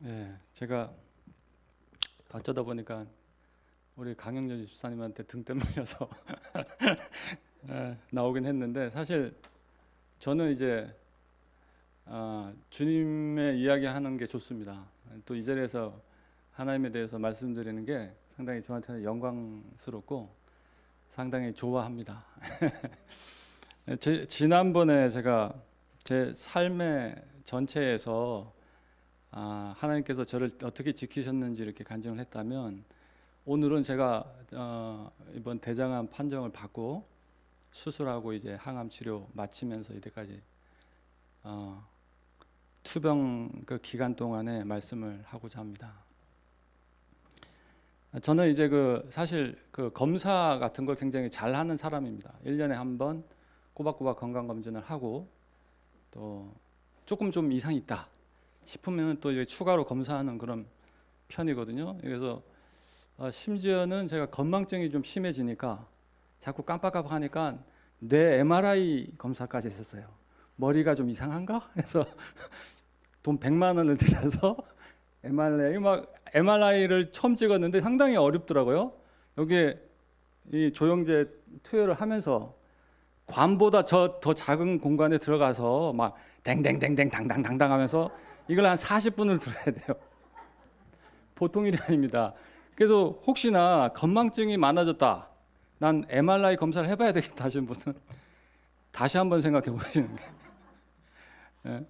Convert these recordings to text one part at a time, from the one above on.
예, 제가 어쩌다 보니까 우리 강영렬 집사님한테 등 떠밀려서 나오긴 했는데, 사실 저는 이제 주님의 이야기하는 게 좋습니다. 또 이 자리에서 하나님에 대해서 말씀드리는 게 상당히 저한테는 영광스럽고 상당히 좋아합니다. 지난번에 제가 제 삶의 전체에서 하나님께서 저를 어떻게 지키셨는지 이렇게 간증을 했다면, 오늘은 제가 이번 대장암 판정을 받고 수술하고 이제 항암 치료 마치면서 이때까지 투병 그 기간 동안에 말씀을 하고자 합니다. 저는 이제 사실 검사 같은 걸 굉장히 잘하는 사람입니다. 1년에 한 번 꼬박꼬박 건강검진을 하고, 또 조금 좀 이상이 있다 싶으면 또 이제 추가로 검사하는 그런 편이거든요. 그래서 심지어는 제가 건망증이 좀 심해지니까 자꾸 깜빡깜빡하니까 뇌 MRI 검사까지 했었어요. 머리가 좀 이상한가? 해서 돈 100만 원을 들여서 MRI를 처음 찍었는데 상당히 어렵더라고요. 여기에 이 조영제 투여를 하면서 관보다 더 작은 공간에 들어가서 막 댕댕댕댕 당당당당 하면서 이걸 한 40분을 들어야 돼요. 보통 일이 아닙니다. 그래서 혹시나 건망증이 많아졌다, 난 MRI 검사를 해봐야 되겠다 하시는 분은 다시 한번 생각해 보시는 게, 예.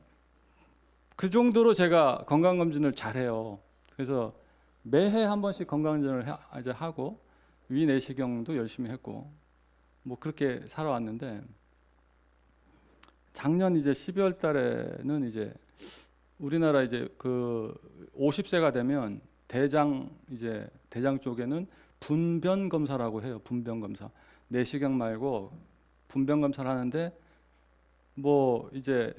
그 정도로 제가 건강검진을 잘해요. 그래서 매해 한 번씩 건강검진을 이제 하고 위 내시경도 열심히 했고 뭐 그렇게 살아왔는데, 작년 이제 12월 달에는 이제 우리나라 이제 50세가 되면 대장 쪽에는 분변 검사라고 해요. 분변 검사. 내시경 말고 분변 검사를 하는데, 뭐 이제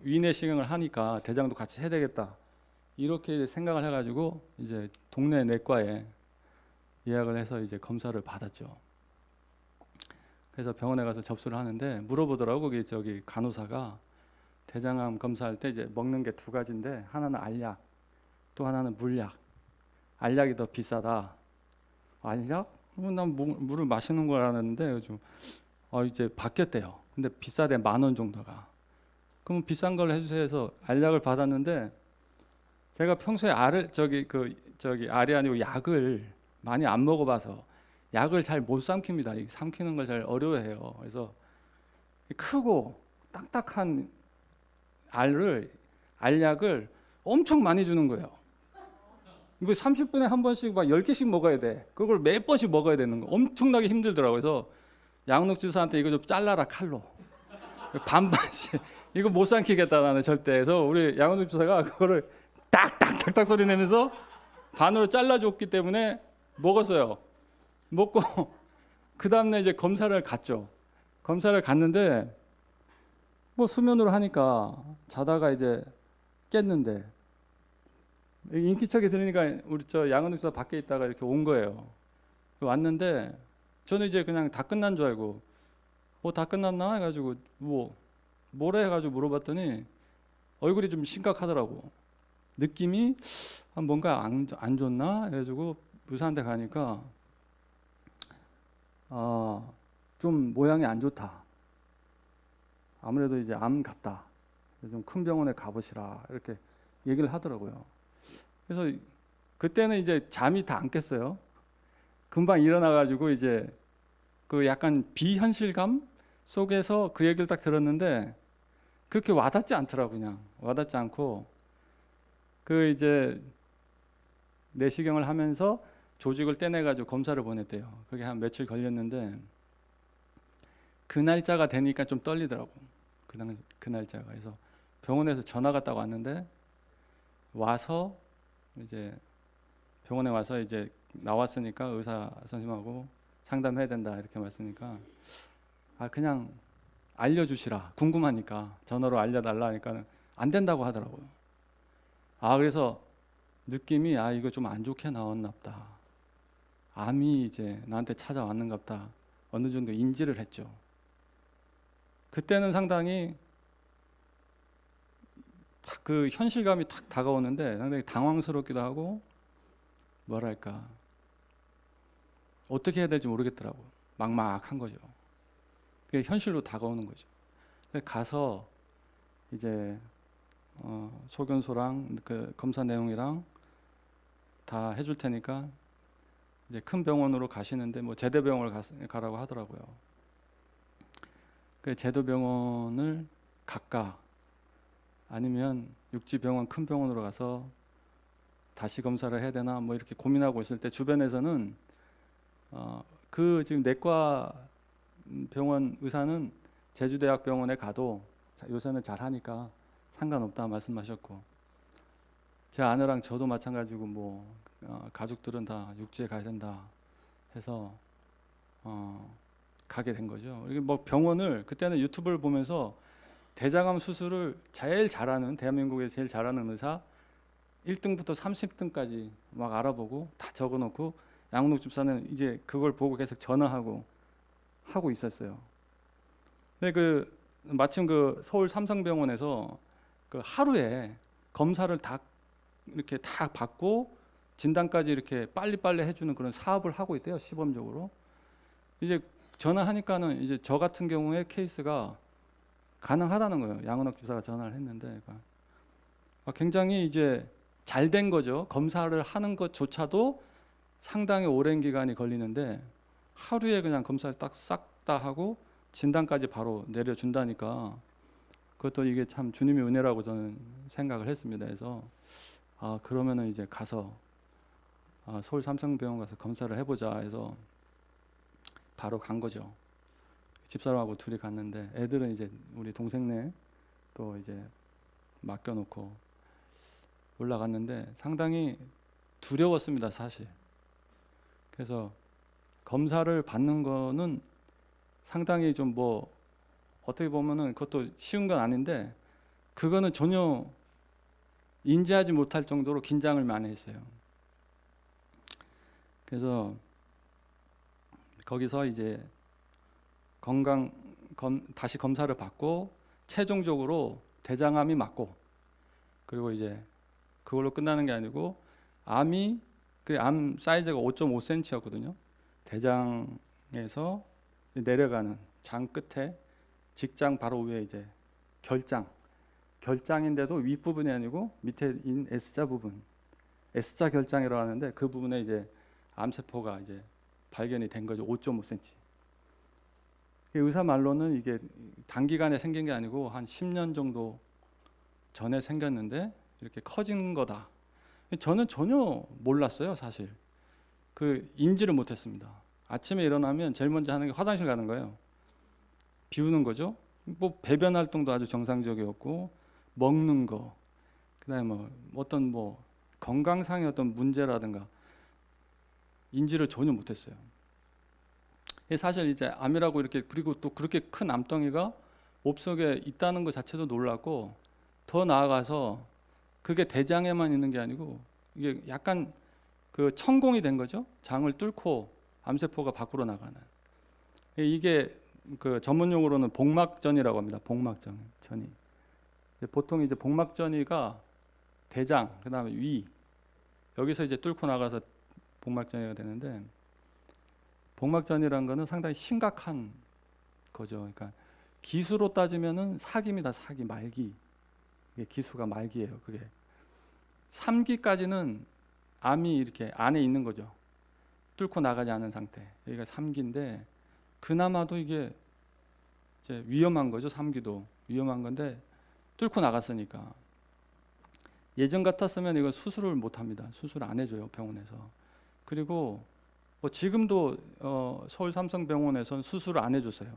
위내시경을 하니까 대장도 같이 해야 되겠다, 이렇게 생각을 해가지고 이제 동네 내과에 예약을 해서 이제 검사를 받았죠. 그래서 병원에 가서 접수를 하는데 물어보더라고. 거기 저기 간호사가 대장암 검사할 때 이제 먹는 게 두 가지인데, 하나는 알약, 또 하나는 물약. 알약이 더 비싸다. 알약? 난 물을 마시는 걸 알았는데 요즘 이제 바뀌었대요. 근데 비싸대, 10,000원 정도가. 그럼 비싼 걸 해주세요 해서 알약을 받았는데, 제가 평소에 알이 아니고 약을 많이 안 먹어봐서 약을 잘 못 삼킵니다. 삼키는 걸 잘 어려워해요. 그래서 크고 딱딱한 알약을 엄청 많이 주는 거예요. 이거 30분에 한 번씩 막 10개씩 먹어야 돼. 그걸 몇 번씩 먹어야 되는 거. 엄청나게 힘들더라고요. 그래서 양육주사한테 이거 좀 잘라라, 칼로. 반반씩. 이거 못 삼키겠다 나는 절대. 그래서 우리 양육주사가 그거를 딱딱딱딱 소리 내면서 반으로 잘라줬기 때문에 먹었어요. 먹고 그 다음날 이제 검사를 갔죠. 검사를 갔는데 뭐 수면으로 하니까 자다가 이제 깼는데, 인기척이 들으니까 우리 저 양은숙사 밖에 있다가 이렇게 온 거예요. 왔는데 저는 이제 그냥 다 끝난 줄 알고 다 끝났나 해가지고 뭐래 해가지고 물어봤더니 얼굴이 좀 심각하더라고. 느낌이 뭔가 안 좋나 해가지고 의사한테 가니까 좀 모양이 안 좋다. 아무래도 이제 암 같다. 좀 큰 병원에 가보시라, 이렇게 얘기를 하더라고요. 그래서 그때는 이제 잠이 다 안 깼어요. 금방 일어나가지고 이제 약간 비현실감 속에서 그 얘기를 딱 들었는데 그렇게 와닿지 않더라고. 그냥 와닿지 않고 이제 내시경을 하면서 조직을 떼내가지고 검사를 보냈대요. 그게 한 며칠 걸렸는데 그 날짜가 되니까 좀 떨리더라고. 그 날짜가. 그래서 병원에서 전화가 딱 왔는데, 와서 이제 병원에 와서 이제 나왔으니까 의사 선생님하고 상담해야 된다 이렇게 말씀하니까 그냥 알려주시라, 궁금하니까 전화로 알려달라 하니까 안 된다고 하더라고요. 그래서 느낌이 이거 좀 안 좋게 나왔나 보다, 암이 이제 나한테 찾아왔는가 보다, 어느 정도 인지를 했죠. 그때는 상당히 딱 그 현실감이 탁 다가오는데 상당히 당황스럽기도 하고 뭐랄까 어떻게 해야 될지 모르겠더라고. 막막한 거죠. 그게 현실로 다가오는 거죠. 가서 이제 소견서랑 그 검사 내용이랑 다 해줄 테니까 이제 큰 병원으로 가시는데 뭐 제대병원을 가라고 하더라고요. 그 제도병원을 갈까 아니면 육지병원 큰 병원으로 가서 다시 검사를 해야 되나 뭐 이렇게 고민하고 있을 때 주변에서는 그 지금 내과 병원 의사는 제주대학병원에 가도 요새는 잘하니까 상관없다 말씀하셨고, 제 아내랑 저도 마찬가지고 뭐 가족들은 다 육지에 가야 된다 해서 가게 된 거죠. 이게 뭐 병원을 그때는 유튜브를 보면서 대장암 수술을 제일 잘하는, 대한민국에 제일 잘하는 의사 1등부터 30등까지 막 알아보고 다 적어놓고 양록 집사는 이제 그걸 보고 계속 전화하고 하고 있었어요. 근데 그 마침 그 서울 삼성병원에서 그 하루에 검사를 다 이렇게 다 받고 진단까지 이렇게 빨리빨리 해주는 그런 사업을 하고 있대요, 시범적으로. 이제 전화하니까는 이제 저 같은 경우에 케이스가 가능하다는 거예요. 양은학 주사가 전화를 했는데 굉장히 이제 잘 된 거죠. 검사를 하는 것조차도 상당히 오랜 기간이 걸리는데 하루에 그냥 검사를 딱 싹 다 하고 진단까지 바로 내려준다니까 그것도 이게 참 주님의 은혜라고 저는 생각을 했습니다. 그래서 그러면은 이제 가서 서울 삼성병원 가서 검사를 해보자 해서 바로 간 거죠. 집사람하고 둘이 갔는데 애들은 이제 우리 동생네 또 이제 맡겨놓고 올라갔는데 상당히 두려웠습니다, 사실. 그래서 검사를 받는 거는 상당히 좀 뭐 어떻게 보면은 그것도 쉬운 건 아닌데 그거는 전혀 인지하지 못할 정도로 긴장을 많이 했어요. 그래서 거기서 이제 다시 검사를 받고 최종적으로 대장암이 맞고, 그리고 이제 그걸로 끝나는 게 아니고 암이 그 암 사이즈가 5.5cm였거든요. 대장에서 내려가는 장 끝에 직장 바로 위에 이제 결장인데도 윗부분이 아니고 밑에 인 S자 부분, S자 결장이라고 하는데 그 부분에 이제 암세포가 이제 발견이 된 거죠. 5.5cm. 의사 말로는 이게 단기간에 생긴 게 아니고 한 10년 정도 전에 생겼는데 이렇게 커진 거다. 저는 전혀 몰랐어요, 사실. 인지를 못했습니다. 아침에 일어나면 제일 먼저 하는 게 화장실 가는 거예요. 비우는 거죠. 뭐 배변 활동도 아주 정상적이었고 먹는 거, 그다음에 뭐 어떤 뭐 건강상의 어떤 문제라든가 인지를 전혀 못했어요. 사실 이제 암이라고 이렇게 그리고 또 그렇게 큰 암덩이가 옵속에 있다는 것 자체도 놀랐고, 더 나아가서 그게 대장에만 있는 게 아니고 이게 약간 그 천공이 된 거죠. 장을 뚫고 암세포가 밖으로 나가는. 이게 그 전문 용어로는 복막전이라고 합니다. 복막전이. 보통 이제 복막전이가 대장, 그다음에 위, 여기서 이제 뚫고 나가서 복막전이가 되는데, 복막전이라는 거는 상당히 심각한 거죠. 그러니까 기수로 따지면은 사기입니다. 사기, 말기. 이게 기수가 말기예요. 그게 3기까지는 암이 이렇게 안에 있는 거죠. 뚫고 나가지 않은 상태. 여기가 3기인데 그나마도 이게 이제 위험한 거죠. 3기도 위험한 건데 뚫고 나갔으니까. 예전 같았으면 이거 수술을 못 합니다. 수술 안 해줘요, 병원에서. 그리고 뭐 지금도 서울 삼성병원에서는 수술을 안 해줬어요.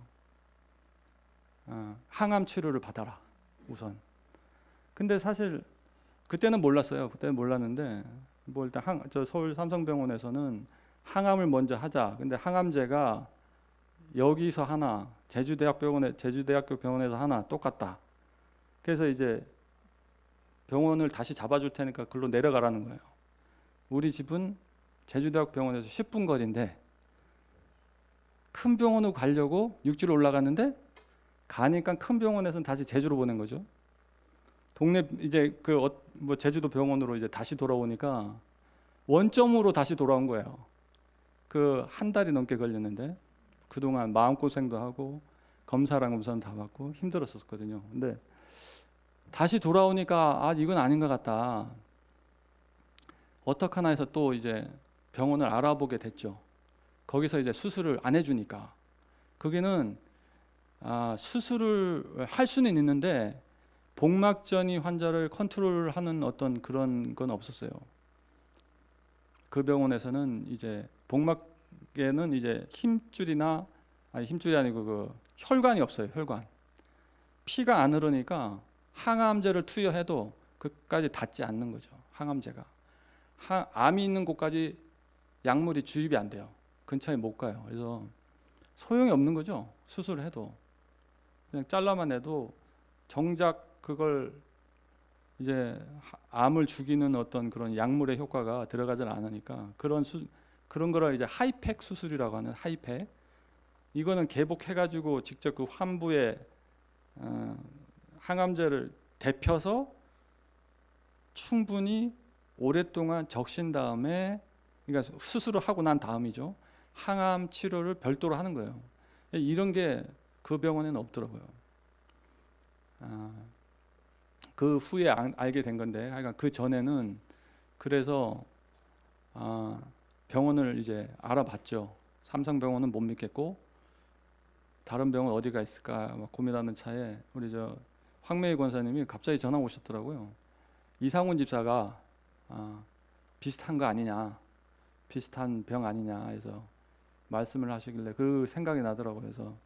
항암 치료를 받아라, 우선. 근데 사실 그때는 몰랐어요. 그때는 몰랐는데 뭐 일단 저 서울 삼성병원에서는 항암을 먼저 하자. 근데 항암제가 여기서 하나, 제주대학교 병원에서 하나 똑같다. 그래서 이제 병원을 다시 잡아줄 테니까 글로 내려가라는 거예요. 우리 집은 제주대학 병원에서 10분 거리인데 큰 병원으로 가려고 육지로 올라갔는데 가니까 큰 병원에서는 다시 제주로 보낸 거죠. 동네 이제 뭐 제주도 병원으로 이제 다시 돌아오니까 원점으로 다시 돌아온 거예요. 그 한 달이 넘게 걸렸는데 그동안 마음고생도 하고 검사랑 검사는 다 받고 힘들었었거든요. 근데 다시 돌아오니까 아 이건 아닌 것 같다. 어떡하나 해서 또 이제 병원을 알아보게 됐죠. 거기서 이제 수술을 안 해주니까 거기는 수술을 할 수는 있는데 복막전이 환자를 컨트롤하는 어떤 그런 건 없었어요. 그 병원에서는 이제 복막에는 이제 힘줄이나 아니 힘줄이 아니고 그 혈관이 없어요. 혈관. 피가 안 흐르니까 항암제를 투여해도 그까지 닿지 않는 거죠. 항암제가. 암이 있는 곳까지 약물이 주입이 안 돼요. 근처에 못 가요. 그래서 소용이 없는 거죠. 수술을 해도. 그냥 잘라만 해도 정작 그걸 이제 암을 죽이는 어떤 그런 약물의 효과가 들어가질 않으니까 그런 거를 이제 하이팩 수술이라고 하는 하이팩. 이거는 개복해가지고 직접 그 환부에 항암제를 데펴서 충분히 오랫동안 적신 다음에 그러니까 수술을 하고 난 다음이죠. 항암 치료를 별도로 하는 거예요. 이런 게 그 병원에는 없더라고요. 그 후에 알게 된 건데, 하여간 그 전에는 그래서 병원을 이제 알아봤죠. 삼성병원은 못 믿겠고 다른 병원 어디가 있을까 막 고민하는 차에 우리 저 황매희 권사님이 갑자기 전화 오셨더라고요. 이상훈 집사가 비슷한 거 아니냐, 비슷한 병 아니냐 해서 말씀을 하시길래 그 생각이 나더라고요. 그래서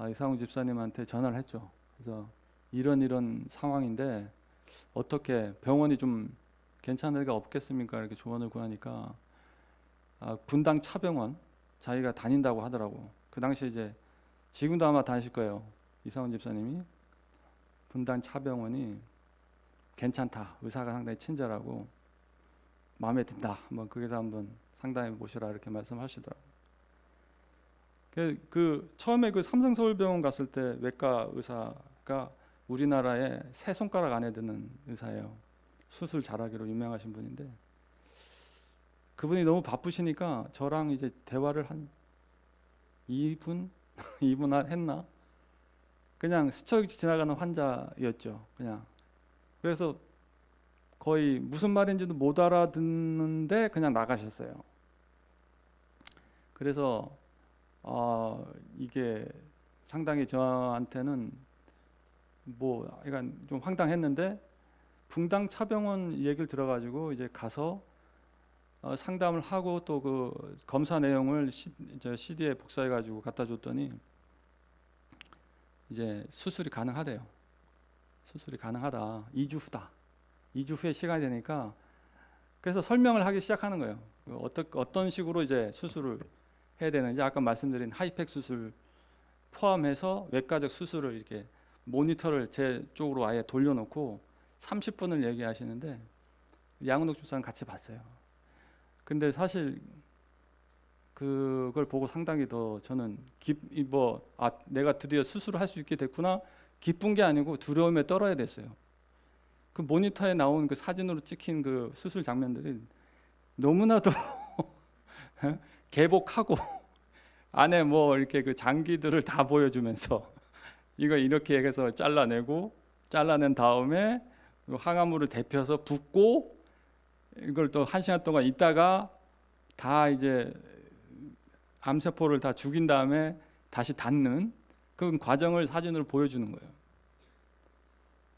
이상훈 집사님한테 전화를 했죠. 그래서 이런 상황인데 어떻게 병원이 좀 괜찮은 데가 없겠습니까? 이렇게 조언을 구하니까 분당 차병원 자기가 다닌다고 하더라고. 그 당시에 이제 지금도 아마 다니실 거예요. 이상훈 집사님이 분당 차병원이 괜찮다. 의사가 상당히 친절하고 마음에 든다. 한번 거기서 한번 상담해 보시라 이렇게 말씀하시더라고요. 처음에 그 삼성서울병원 갔을 때 외과 의사가 우리나라에 세 손가락 안에 드는 의사예요. 수술 잘하기로 유명하신 분인데 그분이 너무 바쁘시니까 저랑 이제 대화를 한 2분 했나? 그냥 스쳐 지나가는 환자였죠. 그냥 그래서 거의 무슨 말인지도 못 알아듣는데 그냥 나가셨어요. 그래서 이게 상당히 저한테는 약간 좀 황당했는데 분당 차병원 얘기를 들어가지고 이제 가서 상담을 하고 또 그 검사 내용을 CD에 복사해가지고 갖다 줬더니 이제 수술이 가능하대요. 수술이 가능하다. 2주 후다. 2주 후에 시간이 되니까 그래서 설명을 하기 시작하는 거예요. 어떤 식으로 이제 수술을 해야 되는지 아까 말씀드린 하이팩 수술 포함해서 외과적 수술을 이렇게 모니터를 제 쪽으로 아예 돌려놓고 30분을 얘기하시는데 양은옥 주사는 같이 봤어요. 근데 사실 그걸 보고 상당히 더 저는 내가 드디어 수술을 할 수 있게 됐구나 기쁜 게 아니고 두려움에 떨어야 됐어요. 그 모니터에 나온 그 사진으로 찍힌 그 수술 장면들이 너무나도 개복하고 안에 뭐 이렇게 그 장기들을 다 보여주면서 이거 이렇게 해서 잘라낸 다음에 항암물을 데펴서 붓고 이걸 또 1시간 동안 있다가 다 이제 암세포를 다 죽인 다음에 다시 닫는 그 과정을 사진으로 보여주는 거예요.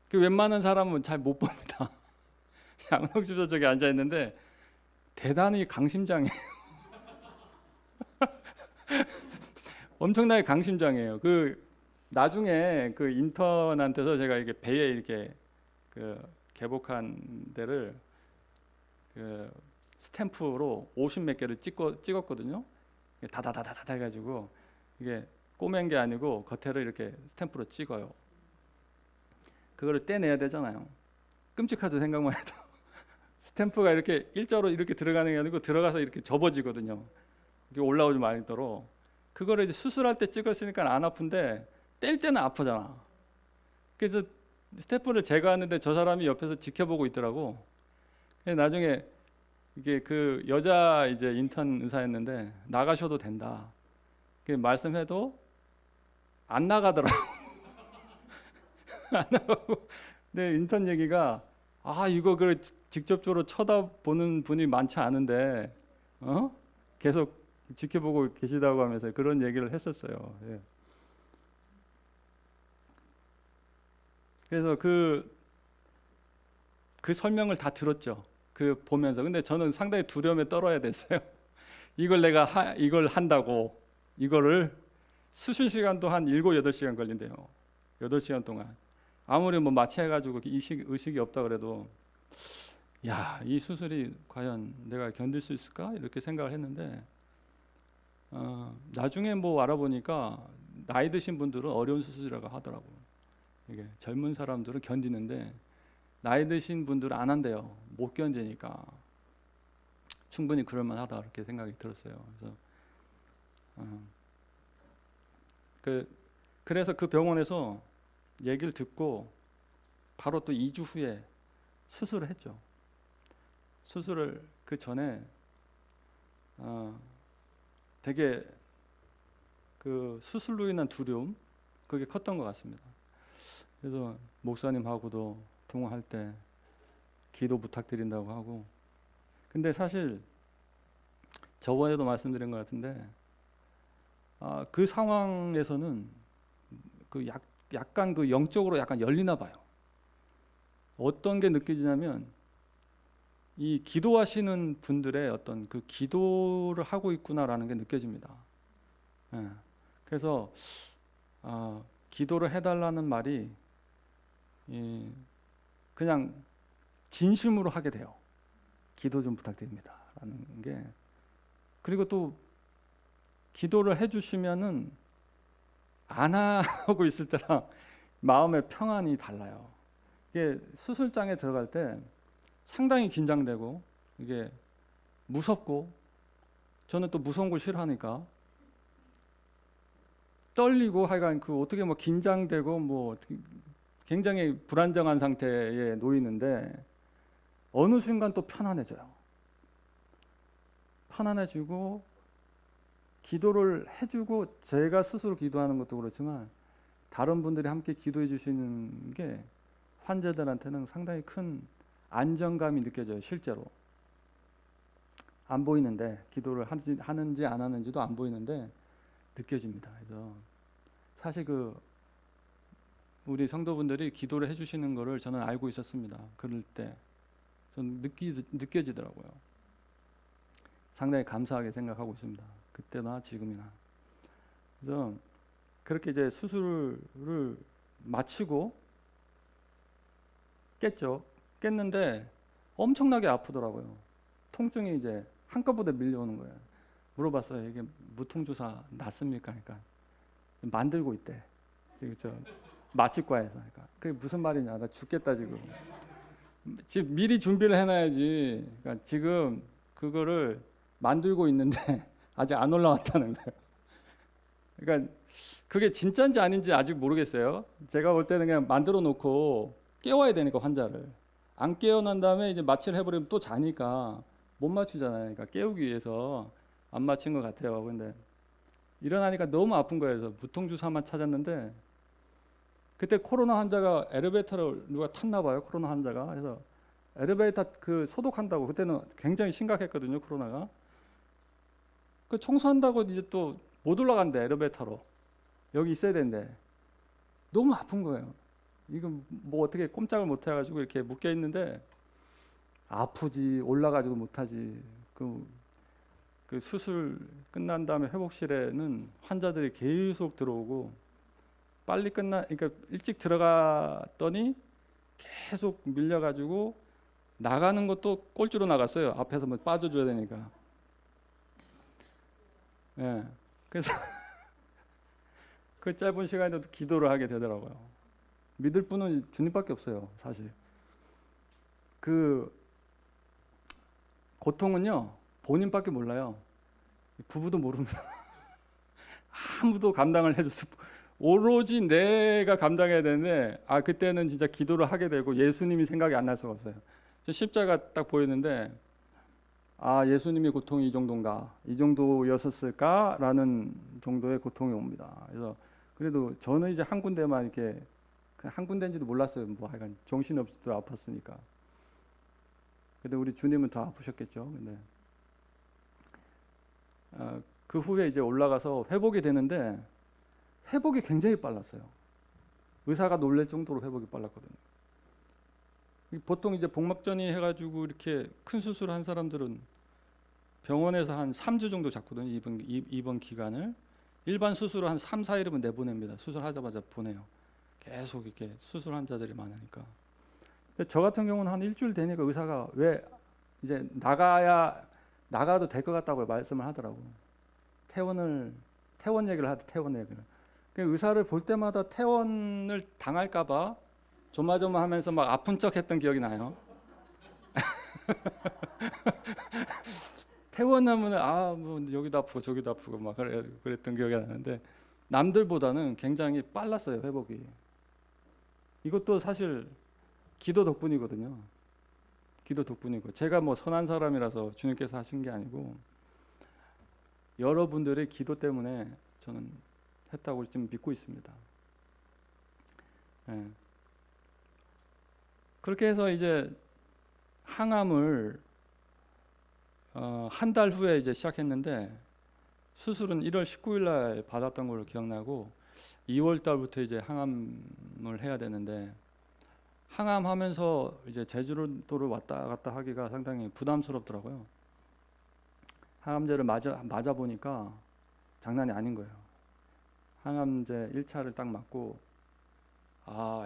그 웬만한 사람은 잘 못 봅니다. 양은옥 집사 저기 앉아 있는데 대단히 강심장이에요. 엄청나게 강심장이에요. 나중에 그 인턴한테서 제가 이렇게 배에 이렇게 개복한 데를 스탬프로 50몇 개를 찍었거든요. 다다다다다 해가지고 이게 꼬맨 게 아니고 겉에를 이렇게 스탬프로 찍어요. 그거를 떼내야 되잖아요. 끔찍하죠, 생각만 해도. 스탬프가 이렇게 일자로 이렇게 들어가는 게 아니고 들어가서 이렇게 접어지거든요. 이게 올라오지 말도록. 그거를 이제 수술할 때 찍었으니까 안 아픈데 뗄 때는 아프잖아. 그래서 스태프를 제거하는데 저 사람이 옆에서 지켜보고 있더라고. 나중에 이게 그 여자 이제 인턴 의사였는데 나가셔도 된다. 말씀해도 안 나가더라고. 안 나가고. 근데 인턴 얘기가 이거 그 직접적으로 쳐다보는 분이 많지 않은데 계속 지켜보고 계시다고 하면서 그런 얘기를 했었어요. 예. 그래서 그 설명을 다 들었죠. 그 보면서. 근데 저는 상당히 두려움에 떨어야 됐어요. 이걸 한다고 이거를 수술 시간도 한 7, 8시간 걸린대요. 8시간 동안. 아무리 뭐 마취해가지고 의식이 없다 그래도 이 수술이 과연 내가 견딜 수 있을까? 이렇게 생각을 했는데 나중에 뭐 알아보니까 나이 드신 분들은 어려운 수술이라고 하더라고요. 이게 젊은 사람들은 견디는데 나이 드신 분들은 안 한대요. 못 견디니까. 충분히 그럴만하다 이렇게 생각이 들었어요. 그래서 그 병원에서 얘기를 듣고 바로 또 2주 후에 수술을 했죠. 수술을 그 전에 되게 그 수술로 인한 두려움 그게 컸던 것 같습니다. 그래서 목사님하고도 통화할 때 기도 부탁드린다고 하고, 근데 사실 저번에도 말씀드린 것 같은데 그 상황에서는 그 약간 그 영적으로 약간 열리나 봐요. 어떤 게 느껴지냐면 이 기도하시는 분들의 어떤 그 기도를 하고 있구나라는 게 느껴집니다. 예. 그래서 기도를 해달라는 말이 그냥 진심으로 하게 돼요. 기도 좀 부탁드립니다 라는 게. 그리고 또 기도를 해주시면은 안 하고 있을 때랑 마음의 평안이 달라요. 이게 수술장에 들어갈 때 상당히 긴장되고 이게 무섭고, 저는 또 무서운 걸 싫어하니까 떨리고 하여간 그 어떻게 뭐 긴장되고 뭐 굉장히 불안정한 상태에 놓이는데 어느 순간 또 편안해져요. 편안해지고 기도를 해주고 제가 스스로 기도하는 것도 그렇지만 다른 분들이 함께 기도해 주시는 게 환자들한테는 상당히 큰 안정감이 느껴져요. 실제로 안 보이는데, 기도를 하는지 안 하는지도 안 보이는데 느껴집니다. 그래서 사실 우리 성도분들이 기도를 해주시는 것을 저는 알고 있었습니다. 그럴 때 저는 느껴지더라고요. 상당히 감사하게 생각하고 있습니다. 그때나 지금이나. 그래서 그렇게 이제 수술을 마치고 깼죠. 깼는데 엄청나게 아프더라고요. 통증이 이제 한꺼번에 밀려오는 거예요. 물어봤어요. 이게 무통주사 낫습니까? 그러니까 만들고 있대. 지금 저 마취과에서. 그러니까 그게 무슨 말이냐? 나 죽겠다 지금. 지금 미리 준비를 해놔야지. 그러니까 지금 그거를 만들고 있는데 아직 안 올라왔다는 거예요. 그러니까 그게 진짜인지 아닌지 아직 모르겠어요. 제가 볼 때는 그냥 만들어 놓고 깨워야 되니까 환자를. 안 깨어난 다음에 이제 마취를 해버리면 또 자니까 못 맞추잖아요. 그러니까 깨우기 위해서 안 맞춘 것 같아요. 근데 일어나니까 너무 아픈 거예요. 그래서 무통주사만 찾았는데 그때 코로나 환자가 엘리베이터를 누가 탔나 봐요. 코로나 환자가. 그래서 엘리베이터 그 소독한다고, 그때는 굉장히 심각했거든요. 코로나가. 그 청소한다고 이제 또 못 올라간대. 엘리베이터로. 여기 있어야 되는데 너무 아픈 거예요. 이거 뭐 어떻게 꼼짝을 못 해가지고 이렇게 묶여 있는데 아프지, 올라가지도 못하지. 그 수술 끝난 다음에 회복실에는 환자들이 계속 들어오고, 그러니까 일찍 들어갔더니 계속 밀려가지고 나가는 것도 꼴찌로 나갔어요. 앞에서 뭐 빠져줘야 되니까. 예. 그래서 그 짧은 시간에도 기도를 하게 되더라고요. 믿을 분은 주님밖에 없어요, 사실. 그 고통은요, 본인밖에 몰라요. 부부도 모릅니다. 아무도 감당을 해줄 수, 오로지 내가 감당해야 되는데 그때는 진짜 기도를 하게 되고 예수님이 생각이 안 날 수가 없어요. 십자가 딱 보이는데 예수님의 고통이 이 정도인가, 이 정도였었을까라는 정도의 고통이 옵니다. 그래서 그래도 저는 이제 한 군데만 이렇게 한 군데인지도 몰랐어요. 뭐 하여간 정신없이도 아팠으니까. 근데 우리 주님은 더 아프셨겠죠. 근데 그 후에 이제 올라가서 회복이 되는데 회복이 굉장히 빨랐어요. 의사가 놀랄 정도로 회복이 빨랐거든요. 보통 이제 복막전이 해가지고 이렇게 큰 수술한 사람들은 병원에서 한 3주 정도 잡거든요. 입원 기간을. 일반 수술을 한 3, 4일이면 내보냅니다. 수술하자마자 보내요. 계속 이렇게 수술 환자들이 많으니까. 근데 저 같은 경우는 한 일주일 되니까 의사가 왜 이제 나가도 될 것 같다고 말씀을 하더라고요. 퇴원 얘기를 하더 퇴원 얘기를. 의사를 볼 때마다 퇴원을 당할까봐 조마조마하면서 막 아픈 척했던 기억이 나요. 퇴원하면 뭐 여기도 아프고 저기도 아프고 막 그랬던 기억이 나는데 남들보다는 굉장히 빨랐어요, 회복이. 이것도 사실 기도 덕분이거든요. 기도 덕분이고 제가 뭐 선한 사람이라서 주님께서 하신 게 아니고 여러분들의 기도 때문에 저는 했다고 좀 믿고 있습니다. 네. 그렇게 해서 이제 항암을 한 달 후에 이제 시작했는데 수술은 1월 19일 날 받았던 걸로 기억나고 2월 달부터 이제 항암을 해야 되는데 항암하면서 이제 제주도를 왔다 갔다 하기가 상당히 부담스럽더라고요. 항암제를 맞아 보니까 장난이 아닌 거예요. 항암제 1차를 딱 맞고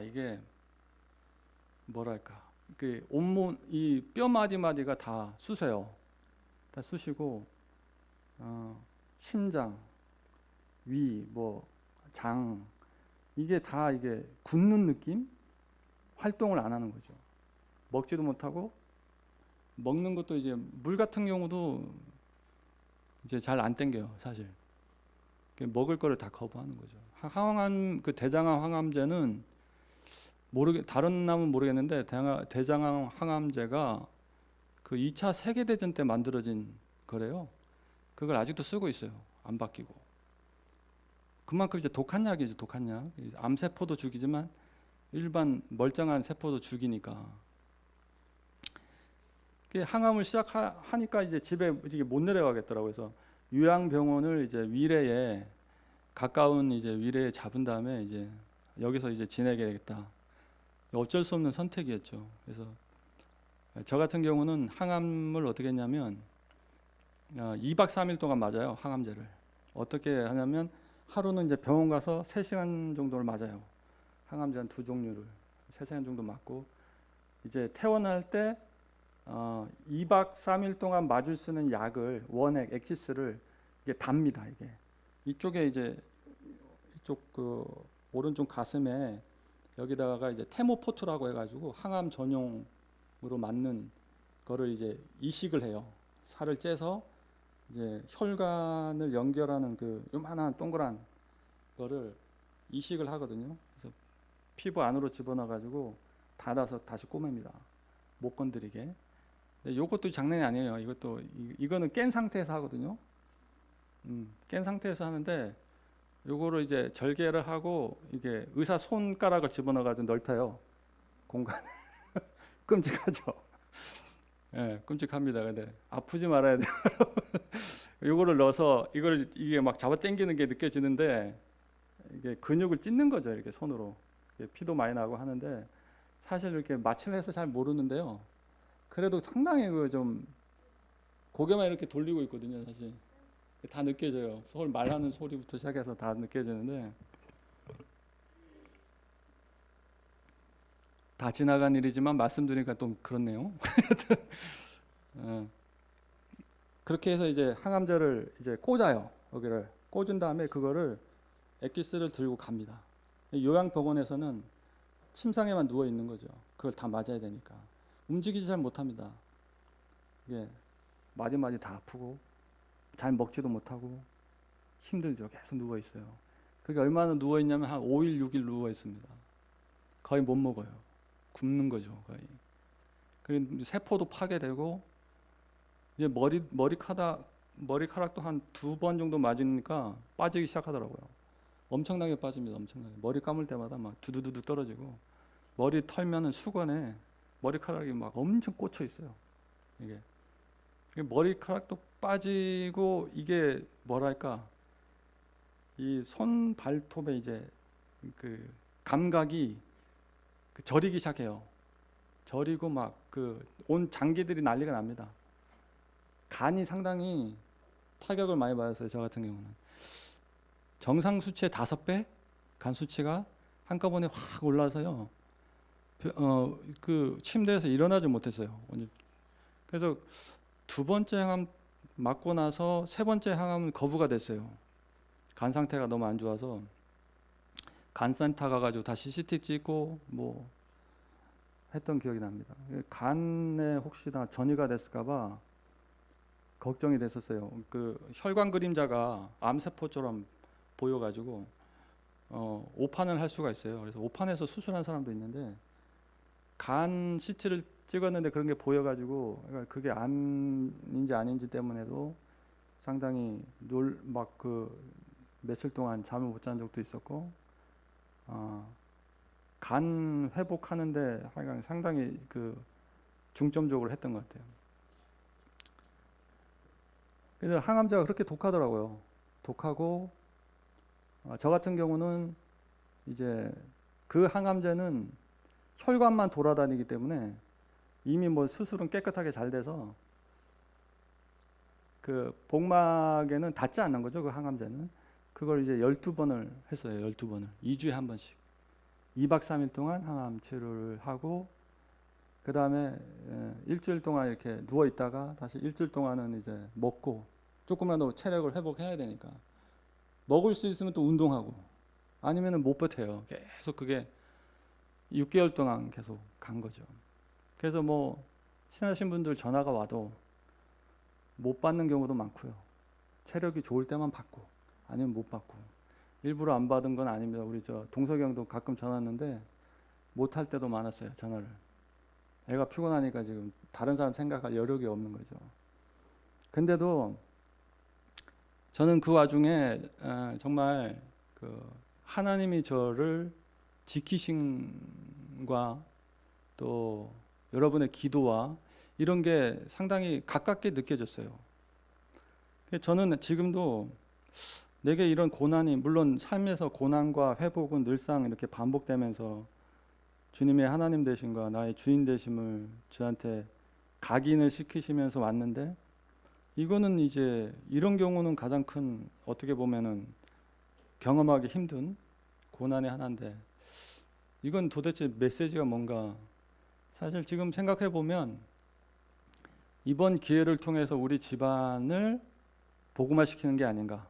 이게 뭐랄까 그 온몸 이 뼈 마디마디가 다 쑤세요. 다 쑤시고 심장, 위, 뭐 장 이게 다 이게 굳는 느낌? 활동을 안 하는 거죠. 먹지도 못하고 먹는 것도 이제 물 같은 경우도 이제 잘 안 땡겨요, 사실. 먹을 거를 다 거부하는 거죠. 그 대장암 항암제는 다른 남은 모르겠는데 대장암 항암제가 그 2차 세계대전 때 만들어진 거래요. 그걸 아직도 쓰고 있어요. 안 바뀌고. 그만큼 이제 독한 약이죠, 독한 약. 암세포도 죽이지만 일반 멀쩡한 세포도 죽이니까. 항암을 시작하니까 이제 집에 못 내려가겠더라고요. 그래서 요양병원을 이제 위례에 가까운 이제 위례에 잡은 다음에 이제 여기서 이제 지내야겠다. 어쩔 수 없는 선택이었죠. 그래서 저 같은 경우는 항암을 어떻게 했냐면 2박 3일 동안 맞아요. 항암제를. 어떻게 하냐면 하루는 이제 병원 가서 3시간 정도를 맞아요. 항암제 한 2종류를 3시간 정도 맞고 이제 퇴원할 때 2박 3일 동안 맞을 수 있는 약을 원액 엑시스를 이게 답니다. 이게 이쪽에 이제 이쪽 그 오른쪽 가슴에 여기다가 이제 테모포트라고 해가지고 항암 전용으로 맞는 거를 이제 이식을 해요. 살을 째서 이제 혈관을 연결하는 그 요만한 동그란 거를 이식을 하거든요. 그래서 피부 안으로 집어넣어가지고 닫아서 다시 꼬맵니다. 못 건드리게. 근데 요것도 장난이 아니에요. 이거는 깬 상태에서 하거든요. 깬 상태에서 하는데 요거를 이제 절개를 하고 이게 의사 손가락을 집어넣어가지고 넓혀요. 공간을. 끔찍하죠. 예, 끔찍합니다. 근데 아프지 말아야 돼요. 요거를 넣어서 이게 막 잡아 당기는 게 느껴지는데 이게 근육을 찢는 거죠. 이렇게 손으로. 피도 많이 나고 하는데 사실 이렇게 마취를 해서 잘 모르는데요. 그래도 상당히 좀 고개만 이렇게 돌리고 있거든요. 사실 다 느껴져요. 말하는 소리부터 시작해서 다 느껴지는데 다 지나간 일이지만 말씀드리니까 또 그렇네요. 그렇게 해서 이제 항암제를 이제 꽂아요. 여기를 꽂은 다음에 그거를 엑기스를 들고 갑니다. 요양병원에서는 침상에만 누워 있는 거죠. 그걸 다 맞아야 되니까 움직이지 잘 못합니다. 이게 마디마디 다 아프고 잘 먹지도 못하고 힘들죠. 계속 누워 있어요. 그게 얼마나 누워 있냐면 한 5일, 6일 누워 있습니다. 거의 못 먹어요. 굶는 거죠, 거의. 그리고 세포도 파괴되고 이제 머리카락도 한 2번 정도 맞으니까 빠지기 시작하더라고요. 엄청나게 빠집니다. 엄청나게. 머리 감을 때마다 막 두두두두 떨어지고 머리 털면은 수건에 머리카락이 막 엄청 꽂혀 있어요. 이게 머리카락도 빠지고 이게 뭐랄까 이 손 발톱에 이제 그 감각이 저리기 시작해요. 저리고 막 그 온 장기들이 난리가 납니다. 간이 상당히 타격을 많이 받았어요. 저 같은 경우는 정상 수치의 5배 간 수치가 한꺼번에 확 올라서요. 그 침대에서 일어나지 못했어요. 그래서 2번째 항암 맞고 나서 3번째 항암은 거부가 됐어요. 간 상태가 너무 안 좋아서 간센터 가가지고 다시 CT 찍고 뭐 했던 기억이 납니다. 간에 혹시나 전이가 됐을까봐 걱정이 됐었어요. 그 혈관 그림자가 암세포처럼 보여가지고 오판을 할 수가 있어요. 그래서 오판해서 수술한 사람도 있는데 간 CT를 찍었는데 그런 게 보여가지고 그러니까 그게 암인지 아닌지 때문에도 상당히 막 그 며칠 동안 잠을 못 잔 적도 있었고 간 회복하는데 상당히 그 중점적으로 했던 것 같아요. 그래서 항암제가 그렇게 독하더라고요. 독하고 저 같은 경우는 이제 그 항암제는 혈관만 돌아다니기 때문에 이미 뭐 수술은 깨끗하게 잘 돼서 그 복막에는 닿지 않는 거죠. 그 항암제는. 그걸 이제 12번을 했어요. 12번을. 2주에 한 번씩. 2박 3일 동안 항암 치료를 하고 그 다음에 일주일 동안 이렇게 누워 있다가 다시 일주일 동안은 이제 먹고 조금이라도 체력을 회복해야 되니까 먹을 수 있으면 또 운동하고 아니면은 못 버텨요. 계속 그게 6개월 동안 계속 간 거죠. 그래서 뭐 친하신 분들 전화가 와도 못 받는 경우도 많고요. 체력이 좋을 때만 받고 아니면 못 받고 일부러 안 받은 건 아닙니다. 우리 저 동석이 형도 가끔 전화 왔는데 못 할 때도 많았어요. 전화를. 애가 피곤하니까 지금 다른 사람 생각할 여력이 없는 거죠. 근데도 저는 그 와중에 정말 그 하나님이 저를 지키신과 또 여러분의 기도와 이런 게 상당히 가깝게 느껴졌어요. 저는 지금도 내게 이런 고난이 물론 삶에서 고난과 회복은 늘상 이렇게 반복되면서 주님의 하나님 되심과 나의 주인 되심을 저한테 각인을 시키시면서 왔는데 이거는 이제 이런 경우는 가장 큰 어떻게 보면은 경험하기 힘든 고난의 하나인데 이건 도대체 메시지가 뭔가 사실 지금 생각해 보면 이번 기회를 통해서 우리 집안을 복음화시키는 게 아닌가.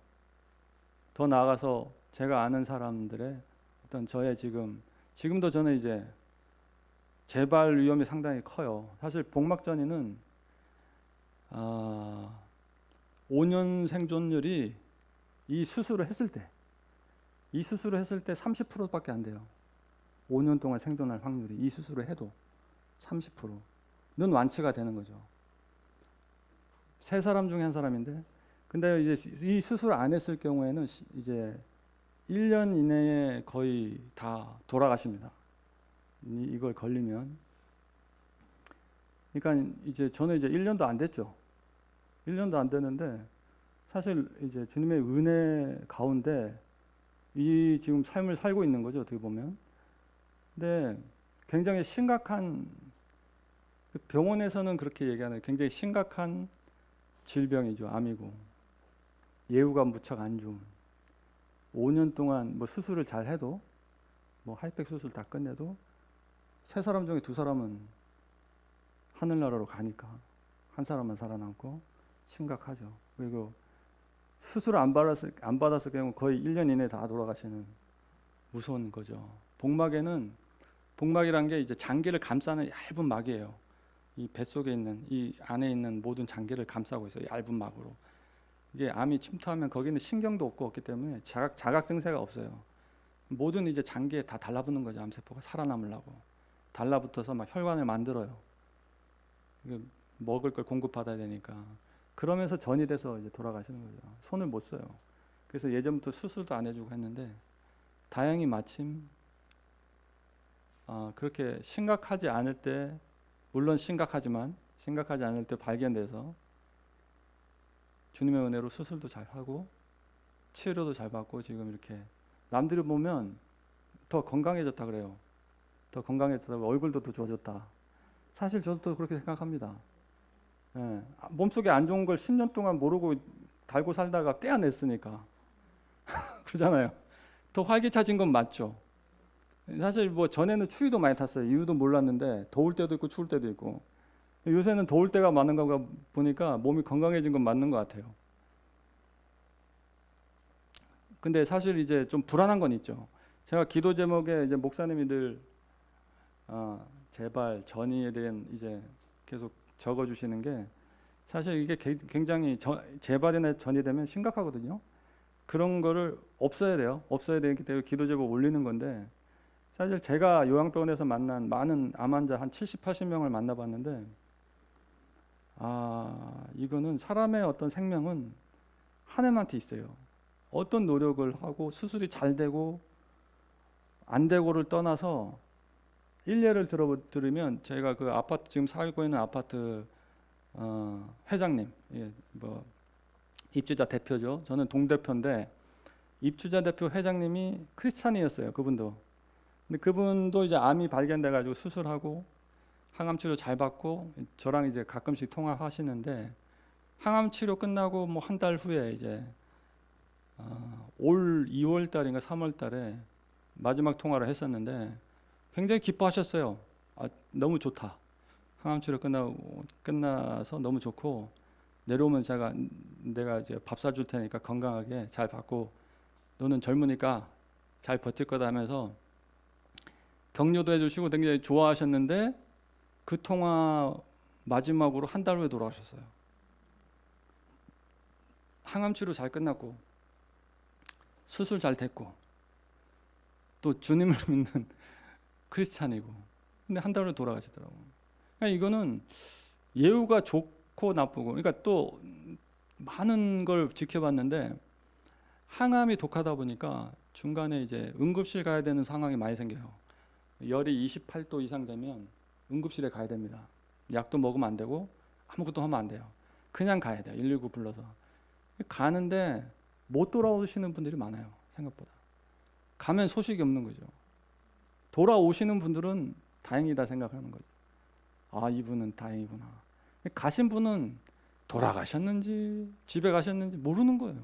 더 나아가서 제가 아는 사람들의 어떤 저의 지금도 저는 이제 재발 위험이 상당히 커요. 사실 복막전이는 5년 생존율이 이 수술을 했을 때 30%밖에 안 돼요. 5년 동안 생존할 확률이 이 수술을 해도 30%는 완치가 되는 거죠. 3사람 중에 1사람인데 근데 이제 이 수술 안 했을 경우에는 이제 1년 이내에 거의 다 돌아가십니다. 이걸 걸리면. 그러니까 이제 저는 이제 1년도 안 됐죠. 1년도 안 됐는데 사실 이제 주님의 은혜 가운데 이 지금 삶을 살고 있는 거죠. 어떻게 보면. 근데 굉장히 심각한 병원에서는 그렇게 얘기하는 굉장히 심각한 질병이죠. 암이고 예후가 무척 안 좋은 5년 동안 뭐 수술을 잘 해도 뭐 하이팩 수술 다 끝내도 3사람 중에 2사람은 하늘나라로 가니까 1사람만 살아남고 심각하죠. 그리고 수술을 안 받았을 경우 거의 1년 이내에 다 돌아가시는 무서운 거죠. 복막이란 게 이제 장기를 감싸는 얇은 막이에요. 이 뱃속에 있는 이 안에 있는 모든 장기를 감싸고 있어요. 얇은 막으로. 이게 암이 침투하면 거기는 신경도 없고 없기 때문에 자각 증세가 없어요. 모든 이제 장기에 다 달라붙는 거죠. 암세포가 살아남으려고 달라붙어서 막 혈관을 만들어요. 이게 먹을 걸 공급받아야 되니까. 그러면서 전이 돼서 이제 돌아가시는 거죠. 손을 못 써요. 그래서 예전부터 수술도 안 해주고 했는데 다행히 마침 그렇게 심각하지 않을 때, 물론 심각하지 않을 때 발견돼서 주님의 은혜로 수술도 잘 하고 치료도 잘 받고 지금 이렇게 남들이 보면 더 건강해졌다 그래요. 더 건강해졌다고, 얼굴도 더 좋아졌다. 사실 저도 그렇게 생각합니다. 예, 몸속에 안 좋은 걸 10년 동안 모르고 달고 살다가 떼어냈으니까 그러잖아요. 더 활기차진 건 맞죠. 사실 뭐 전에는 추위도 많이 탔어요. 이유도 몰랐는데 더울 때도 있고 추울 때도 있고, 요새는 더울 때가 많은 거 보니까 몸이 건강해진 건 맞는 것 같아요. 근데 사실 이제 좀 불안한 건 있죠. 제가 기도 제목에 이제 목사님이 늘 제발 전이에 대한 이제 계속 적어주시는 게, 사실 이게 굉장히 재발이나 전이 되면 심각하거든요. 그런 거를 없어야 돼요. 없어야 되기 때문에 기도 제목 올리는 건데, 사실 제가 요양병원에서 만난 많은 암 환자 한 70, 80명을 만나봤는데 이거는 사람의 어떤 생명은 하나님한테 있어요. 어떤 노력을 하고 수술이 잘 되고 안 되고를 떠나서, 일례를 들으면 제가 그 아파트, 지금 살고 있는 아파트 회장님, 뭐 입주자 대표죠. 저는 동대표인데 입주자 대표 회장님이 크리스찬이었어요. 그분도. 근데 그분도 이제 암이 발견돼 가지고 수술하고 항암 치료 잘 받고 저랑 이제 가끔씩 통화하시는데, 항암 치료 끝나고 뭐 한 달 후에 이제 올 2월 달인가 3월 달에 마지막 통화를 했었는데 굉장히 기뻐하셨어요. 너무 좋다. 항암 치료 끝나서 너무 좋고, 내려오면 내가 이제 밥 사줄 테니까 건강하게 잘 받고, 너는 젊으니까 잘 버틸 거다 하면서 격려도 해주시고 굉장히 좋아하셨는데, 그 통화 마지막으로 한 달 후에 돌아가셨어요. 항암 치료 잘 끝났고 수술 잘 됐고 또 주님을 믿는 크리스찬이고, 근데 한 달 후에 돌아가시더라고요. 그러니까 이거는 예후가 좋고 나쁘고, 그러니까 또 많은 걸 지켜봤는데 항암이 독하다 보니까 중간에 이제 응급실 가야 되는 상황이 많이 생겨요. 열이 28도 이상 되면 응급실에 가야 됩니다. 약도 먹으면 안 되고 아무것도 하면 안 돼요. 그냥 가야 돼요. 119 불러서. 가는데 못 돌아오시는 분들이 많아요. 생각보다. 가면 소식이 없는 거죠. 돌아오시는 분들은 다행이다 생각하는 거죠. 이분은 다행이구나. 가신 분은 돌아가셨는지 집에 가셨는지 모르는 거예요.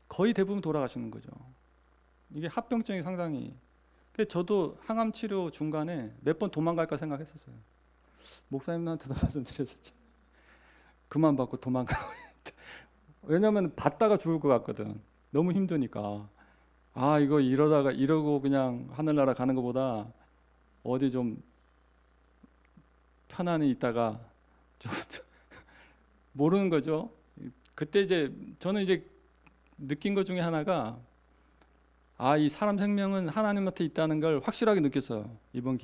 거의 대부분 돌아가시는 거죠. 이게 합병증이 상당히. 저도 항암 치료 중간에 몇 번 도망갈까 생각했었어요. 목사님한테도 말씀드렸었죠. 그만 받고 도망가고. 왜냐하면 받다가 죽을 것 같거든. 너무 힘드니까. 이거 이러고 그냥 하늘나라 가는 것보다 어디 좀 편안히 있다가 좀 모르는 거죠. 그때 이제 저는 이제 느낀 것 중에 하나가, 이 사람 생명은 하나님한테 있다는 걸 확실하게 느꼈어요. 이번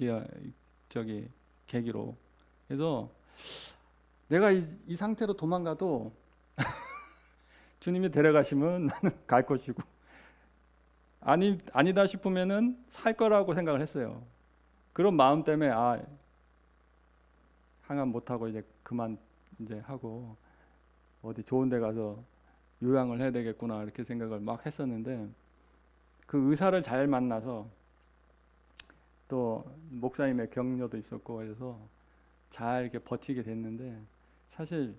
계기로. 그래서 내가 이 상태로 도망가도 주님이 데려가시면 나는 갈 것이고, 아니다 싶으면은 살 거라고 생각을 했어요. 그런 마음 때문에 항암 못 하고 이제 그만 이제 하고 어디 좋은 데 가서 요양을 해야 되겠구나 이렇게 생각을 막 했었는데, 그 의사를 잘 만나서 또 목사님의 격려도 있었고 그래서 잘 이렇게 버티게 됐는데, 사실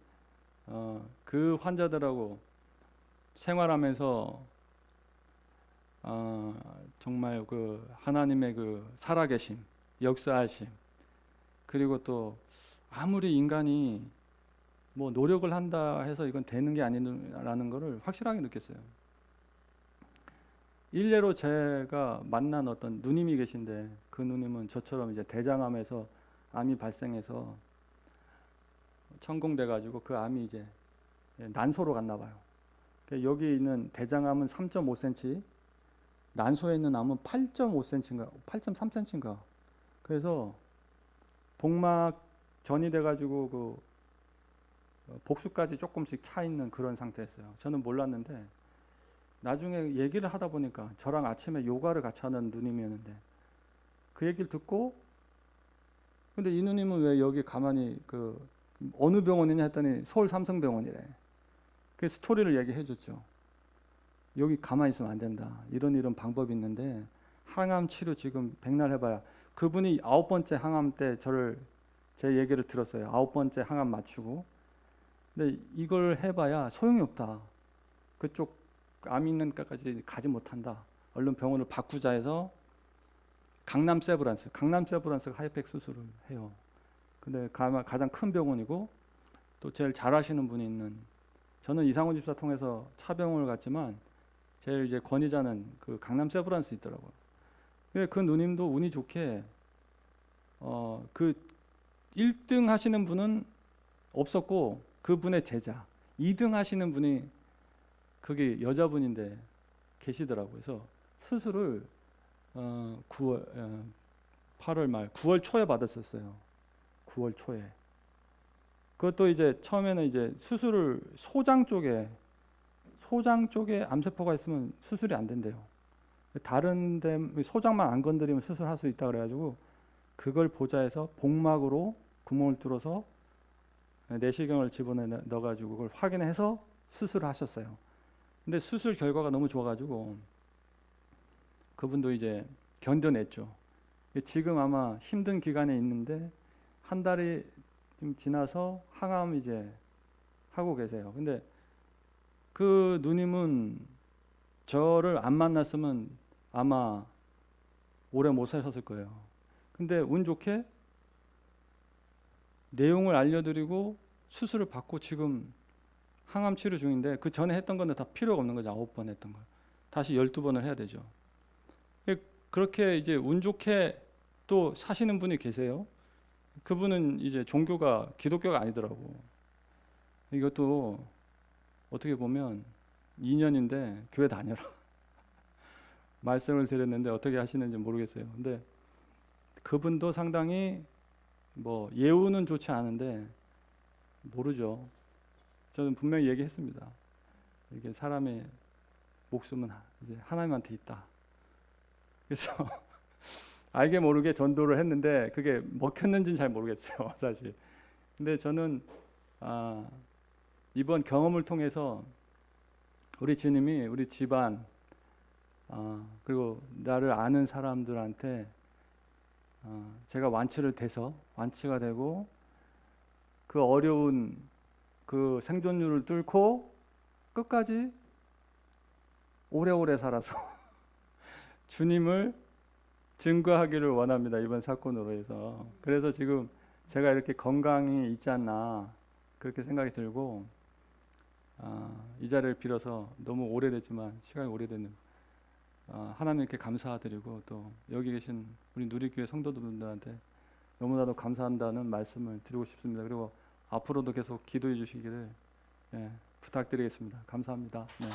그 환자들하고 생활하면서 정말 그 하나님의 그 살아계심, 역사하심, 그리고 또 아무리 인간이 뭐 노력을 한다 해서 이건 되는 게 아니라는 것을 확실하게 느꼈어요. 일례로 제가 만난 어떤 누님이 계신데, 그 누님은 저처럼 이제 대장암에서 암이 발생해서 천공돼 가지고 그 암이 이제 난소로 갔나 봐요. 여기 있는 대장암은 3.5cm, 난소에 있는 암은 8.5cm인가 8.3cm인가. 그래서 복막 전이 돼가지고 그 복수까지 조금씩 차 있는 그런 상태였어요. 저는 몰랐는데 나중에 얘기를 하다 보니까 저랑 아침에 요가를 같이 하는 누님이었는데 그 얘기를 듣고 근데 이 누님은 왜 여기 가만히 그 어느 병원이냐 했더니 서울 삼성병원이래. 그 스토리를 얘기해 줬죠. 여기 가만히 있으면 안 된다. 이런 방법이 있는데 항암 치료 지금 백날 해봐야 그분이 9번째 항암 때 제 얘기를 들었어요. 9번째 항암 맞추고 근데 이걸 해봐야 소용이 없다. 그쪽 암 있는 데까지 가지 못한다. 얼른 병원을 바꾸자 해서 강남 세브란스가 하이팩 수술을 해요. 근데 가장 큰 병원이고 또 제일 잘하시는 분이 있는 저는 이상훈 집사 통해서 차병원을 갔지만 제일 이제 권위자는 그 강남 세브란스 있더라고요. 그 누님도 운이 좋게 그 1등 하시는 분은 없었고 그분의 제자 2등 하시는 분이 그게 여자분인데 계시더라고요. 그래서 수술을 8월 말 9월 초에 받았었어요. 9월 초에. 그것도 이제 처음에는 이제 수술을 소장 쪽에 암세포가 있으면 수술이 안 된대요. 다른 데 소장만 안 건드리면 수술할 수 있다 그래가지고 그걸 보자 해서 복막으로 구멍을 뚫어서 내시경을 집어넣어 넣어가지고 그걸 확인해서 수술을 하셨어요. 근데 수술 결과가 너무 좋아가지고 그분도 이제 견뎌냈죠. 지금 아마 힘든 기간에 있는데 한 달이 좀 지나서 항암 이제 하고 계세요. 근데 그 누님은 저를 안 만났으면 아마 오래 못 사셨을 거예요. 근데 운 좋게 내용을 알려드리고 수술을 받고 지금 항암 치료 중인데 그 전에 했던 건데 다 필요가 없는 거죠. 9번 했던 거. 다시 12번을 해야 되죠. 그렇게 이제 운 좋게 또 사시는 분이 계세요. 그분은 이제 종교가 기독교가 아니더라고. 이것도 어떻게 보면 인연인데 교회 다녀라. 말씀을 드렸는데 어떻게 하시는지 모르겠어요. 근데 그분도 상당히 뭐 예우는 좋지 않은데 모르죠. 저는 분명히 얘기했습니다. 이게 사람의 목숨은 이제 하나님한테 있다. 그래서 알게 모르게 전도를 했는데 그게 먹혔는지는 잘 모르겠어요, 사실. 근데 저는 이번 경험을 통해서 우리 주님이 우리 집안 그리고 나를 아는 사람들한테 제가 완치가 되고 그 어려운 그 생존율을 뚫고 끝까지 오래오래 살아서 주님을 증거하기를 원합니다. 이번 사건으로 해서. 그래서 지금 제가 이렇게 건강이 있지 않나 그렇게 생각이 들고 이 자리를 빌어서 너무 오래됐지만 시간이 오래됐는 하나님께 감사드리고 또 여기 계신 우리 누리교회 성도분들한테 너무나도 감사한다는 말씀을 드리고 싶습니다. 그리고 앞으로도 계속 기도해 주시기를 부탁드리겠습니다. 감사합니다. 네.